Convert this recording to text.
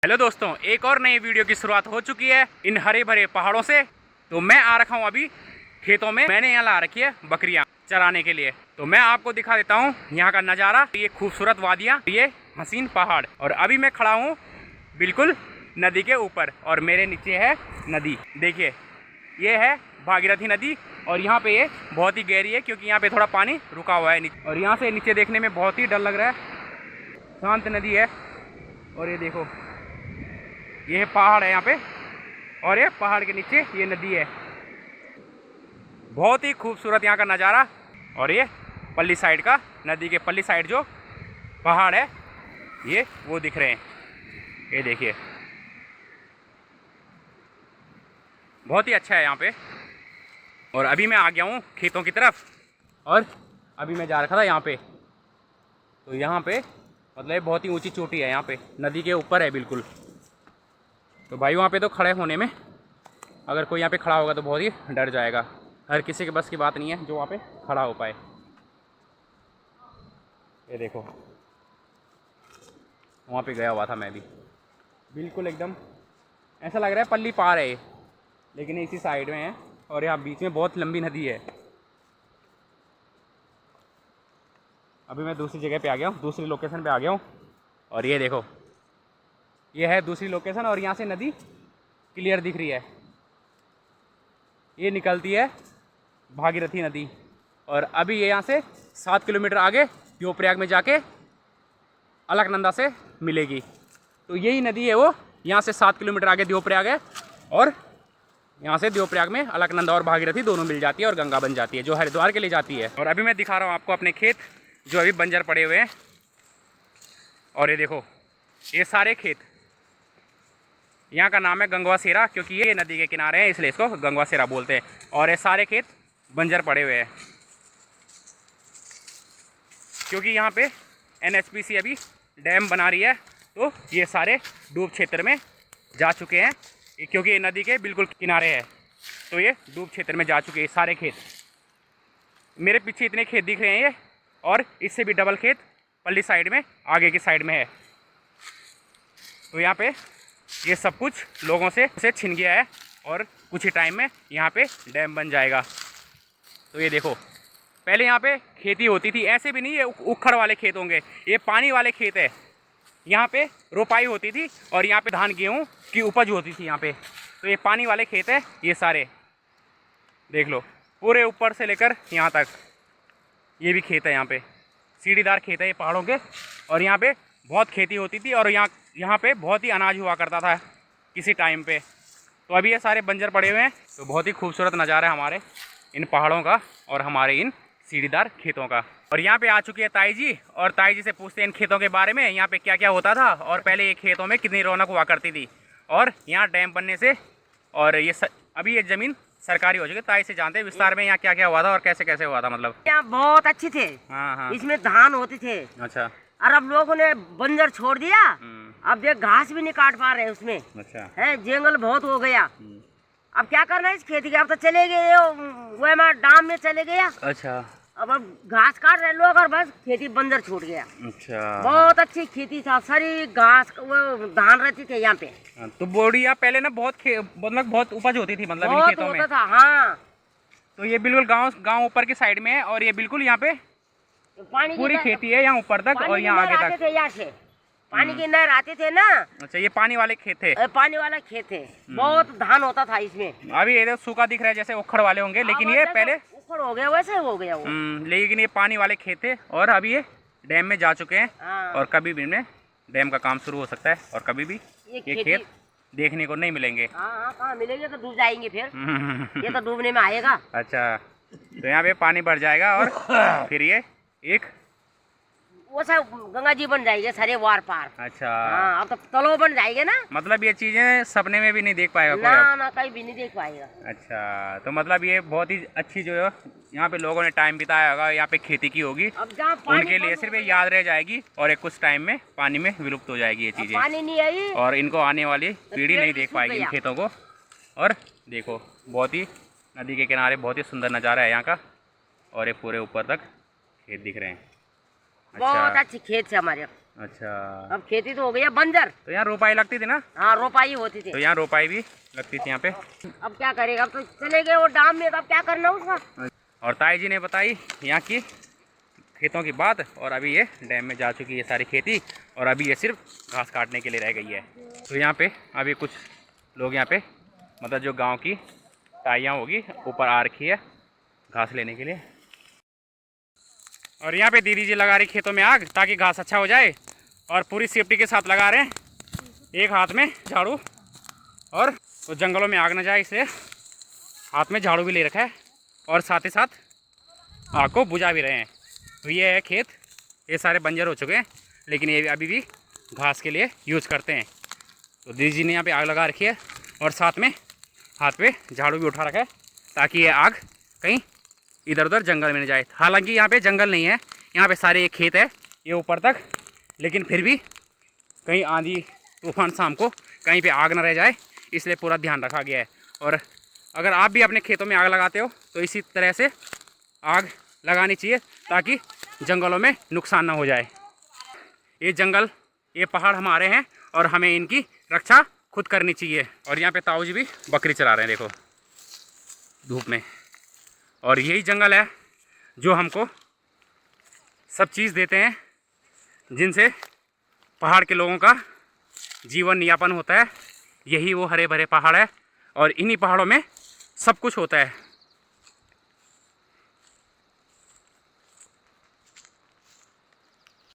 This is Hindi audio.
हेलो दोस्तों, एक और नई वीडियो की शुरुआत हो चुकी है इन हरे भरे पहाड़ों से। तो मैं आ रखा हूँ अभी खेतों में। मैंने यहाँ ला रखी है बकरियाँ चराने के लिए। तो मैं आपको दिखा देता हूँ यहाँ का नज़ारा। ये खूबसूरत वादियाँ, ये हसीन पहाड़, और अभी मैं खड़ा हूँ बिल्कुल नदी के ऊपर और मेरे नीचे है नदी। देखिए ये है भागीरथी नदी और यहाँ पे ये बहुत ही गहरी है क्योंकि यहाँ पे थोड़ा पानी रुका हुआ है नीचे। और यहाँ से नीचे देखने में बहुत ही डर लग रहा है। शांत नदी है और ये देखो ये पहाड़ है यहाँ पे और ये पहाड़ के नीचे ये नदी है। बहुत ही खूबसूरत यहाँ का नज़ारा। और ये पल्ली साइड का, नदी के पल्ली साइड जो पहाड़ है ये वो दिख रहे हैं। ये देखिए बहुत ही अच्छा है यहाँ पे। और अभी मैं आ गया हूँ खेतों की तरफ और अभी मैं जा रखा था यहाँ पे। तो यहाँ पे मतलब बहुत ही ऊंची चोटी है, यहाँ पे नदी के ऊपर है बिल्कुल। तो भाई वहाँ पे तो खड़े होने में, अगर कोई यहाँ पे खड़ा होगा तो बहुत ही डर जाएगा। हर किसी के बस की बात नहीं है जो वहाँ पे खड़ा हो पाए। ये देखो वहाँ पे गया हुआ था मैं भी, बिल्कुल एकदम ऐसा लग रहा है पल्ली पार है ये, लेकिन इसी साइड में है और यहाँ बीच में बहुत लंबी नदी है। अभी मैं दूसरी जगह पे आ गया हूँ, दूसरी लोकेशन पे आ गया हूँ। और ये देखो ये है दूसरी लोकेशन और यहाँ से नदी क्लियर दिख रही है। ये निकलती है भागीरथी नदी और अभी ये यहाँ से 7 किलोमीटर आगे देवप्रयाग में जाके अलकनंदा से मिलेगी। तो यही नदी है वो, यहाँ से 7 किलोमीटर आगे देवप्रयाग है और यहाँ से देवप्रयाग में अलकनंदा और भागीरथी दोनों मिल जाती है और गंगा बन जाती है जो हरिद्वार के लिए जाती है। और अभी मैं दिखा रहा हूँ आपको अपने खेत जो अभी बंजर पड़े हुए हैं। और ये देखो ये सारे खेत, यहाँ का नाम है गंगवा सेरा क्योंकि ये नदी के किनारे हैं इसलिए इसको गंगवा सेरा बोलते हैं। और ये सारे खेत बंजर पड़े हुए हैं क्योंकि यहाँ पे NHPC अभी डैम बना रही है। तो ये सारे डूब क्षेत्र में जा चुके हैं क्योंकि ये नदी के बिल्कुल किनारे है। तो ये डूब क्षेत्र में जा चुके हैं सारे खेत। मेरे पीछे इतने खेत दिख रहे हैं ये, और इससे भी डबल खेत पल्ली साइड में आगे की साइड में है। तो यहाँ पे ये सब कुछ लोगों से छिन गया है और कुछ ही टाइम में यहाँ पे डैम बन जाएगा। तो ये देखो पहले यहाँ पे खेती होती थी, ऐसे भी नहीं ये उखड़ वाले खेत होंगे, ये पानी वाले खेत है। यहाँ पे रोपाई होती थी और यहाँ पे धान गेहूँ की उपज होती थी यहाँ पे। तो ये पानी वाले खेत है ये सारे, देख लो पूरे ऊपर से लेकर यहाँ तक ये भी खेत है। यहाँ पे सीढ़ीदार खेत है ये पहाड़ों के और यहाँ पे बहुत खेती होती थी और यहाँ पे बहुत ही अनाज हुआ करता था किसी टाइम पे। तो अभी ये सारे बंजर पड़े हुए हैं। तो बहुत ही खूबसूरत नज़ारा है हमारे इन पहाड़ों का और हमारे इन सीढ़ीदार खेतों का। और यहाँ पे आ चुकी है ताई जी और ताई जी से पूछते हैं इन खेतों के बारे में, यहाँ पे क्या क्या होता था और पहले ये खेतों में कितनी रौनक हुआ करती थी। और यहाँ डैम बनने से और ये अभी ये ज़मीन सरकारी हो चुकी है। ताई से जानते हैं विस्तार में यहाँ क्या क्या हुआ था और कैसे कैसे हुआ था। मतलब यहाँ बहुत अच्छी थे। हाँ। इसमें धान होते थे। अच्छा। और अब लोगों ने बंजर छोड़ दिया। अब देख घास भी नहीं काट पा रहे उसमें। अच्छा है, जंगल बहुत हो गया। अब क्या करना है इस खेती के, अब तो चले गए वो डाम में चले गया। अच्छा। अब घास काट रहे लोग और बस खेती बंजर छूट गया। अच्छा। बहुत अच्छी खेती था, सारी घास वो धान रहती थे यहाँ पे। तो बोड़िया पहले ना बहुत मतलब बहुत उपज होती थी मतलब इन बहुत खेतों में। होता था हाँ। तो ये बिल्कुल गांव ऊपर की साइड में है और ये बिल्कुल यहाँ पे पानी पूरी खेती है यहाँ ऊपर तक और यहाँ आगे तक। यहाँ से पानी की नहर आते थे ना। अच्छा ये पानी वाले खेत थे। पानी वाला खेत है, बहुत धान होता था इसमें। अभी ये सूखा दिख रहा है जैसे उखड़ वाले होंगे, लेकिन ये पहले उखड़ हो गया वैसे हो गया वो। लेकिन ये पानी वाले खेत थे और अभी ये डैम में जा चुके हैं। और कभी भी इनमें डैम का काम शुरू हो सकता है और कभी भी ये खेत देखने को नहीं मिलेंगे। हाँ कहाँ मिलेंगे, तो डूब जाएंगे फिर। ये तो डूबने में आएगा। अच्छा तो यहाँ पे पानी भर जाएगा और फिर ये एक वो सब गंगा जी बन जाएंगे सारे वार पार। अच्छा हाँ, अब तो तलाव बन जाएंगे ना। मतलब ये चीजें सपने में भी नहीं देख पाएगा कोई ना अब। ना कहीं भी नहीं देख पाएगा। अच्छा तो मतलब ये बहुत ही अच्छी जो है यहाँ पे लोगों ने टाइम बिताया होगा, यहाँ पे खेती की होगी, अब जहाँ उनके लिए सिर्फ ये याद रह जाएगी और एक कुछ टाइम में पानी में विलुप्त हो जाएगी ये चीजें। पानी नहीं आई और इनको आने वाली पीढ़ी नहीं देख पाएगी इन खेतों को। और देखो बहुत ही नदी के किनारे बहुत ही सुंदर नज़ारा है यहाँ का और ये पूरे ऊपर तक खेत दिख रहे हैं। बहुत अच्छी खेत है हमारे। अच्छा, अब खेती तो हो गई है बंजर। तो यहाँ रोपाई लगती थी ना? हाँ रोपाई होती थी। तो यहाँ रोपाई भी लगती थी यहाँ पे। अब क्या करेगा, अब तो चले गए वो डाम में, तो अब क्या करना उसका। और ताई जी ने बताई यहाँ की खेतों की बात, और अभी ये डैम में जा चुकी है सारी खेती, और अभी ये सिर्फ घास काटने के लिए रह गई है। तो यहाँ पे अभी कुछ लोग यहाँ पे मतलब जो गांव की ताइयाँ होगी ऊपर आ रखी है घास लेने के लिए। और यहाँ पे दीदी जी लगा रही खेतों में आग ताकि घास अच्छा हो जाए, और पूरी सेफ्टी के साथ लगा रहे हैं। एक हाथ में झाड़ू, और तो जंगलों में आग न जाए इसलिए हाथ में झाड़ू भी ले रखा है, और साथ ही साथ आग को बुझा भी रहे हैं। तो ये है खेत, ये सारे बंजर हो चुके हैं, लेकिन ये अभी भी घास के लिए यूज़ करते हैं। तो दीदी जी ने यहाँ पे आग लगा रखी है, और साथ में हाथ पे झाड़ू भी उठा रखा है ताकि ये आग कहीं इधर उधर जंगल में नहीं जाए। हालांकि यहाँ पे जंगल नहीं है, यहाँ पे सारे एक खेत है ये ऊपर तक, लेकिन फिर भी कहीं आंधी तूफान शाम को कहीं पे आग ना रह जाए, इसलिए पूरा ध्यान रखा गया है। और अगर आप भी अपने खेतों में आग लगाते हो तो इसी तरह से आग लगानी चाहिए ताकि जंगलों में नुकसान ना हो जाए। ये जंगल, ये पहाड़ हमारे हैं और हमें इनकी रक्षा खुद करनी चाहिए। और यहाँ पे ताऊ जी भी बकरी चला रहे हैं, देखो धूप में। और यही जंगल है जो हमको सब चीज़ देते हैं जिनसे पहाड़ के लोगों का जीवन यापन होता है। यही वो हरे भरे पहाड़ है, और इन्हीं पहाड़ों में सब कुछ होता है।